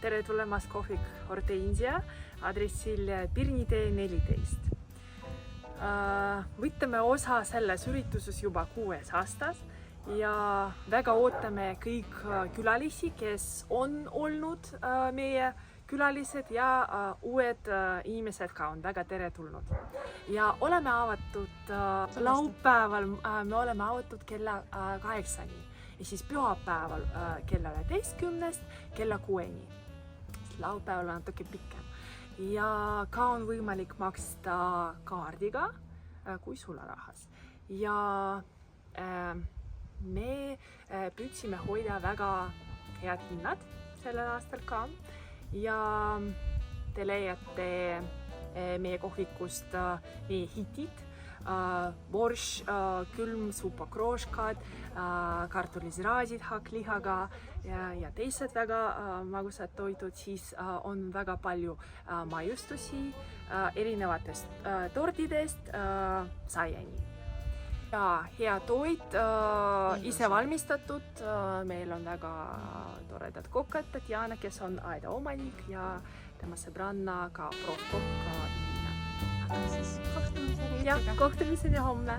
Tere tulemast kohvik Hortensia aadressil Pirnitee 14. Võtame osa selles ürituses juba 6. aastas ja väga ootame kõik külalisi, kes on olnud meie külalised ja uued inimesed ka on väga teretulnud. Ja oleme avatud laupäeval, me oleme avatud kella 8-ni. Ja siis pühapäeval kella 11-st kella 6-ni. Laupäeval on natuke pikem. Ja ka on võimalik maksta kaardiga kui sularahas. Ja me püüdsime hoida väga head hinnad sellel aastal ka. Ja te leiate meie kohvikust meie hitid, borš, külm, supakroškad, kartulisraasid hakklihaga ja teised väga magusad toitud, siis on väga palju maiustusi erinevatest tordidest saiani. Ja hea toit, ise valmistatud, meil on väga toredad kokkad, Tatjana, kes on aeda omanik ja tema sõbranna ka proovkokk Liina. Aga siis kohtumiseni. Ja kohtumiseni homme!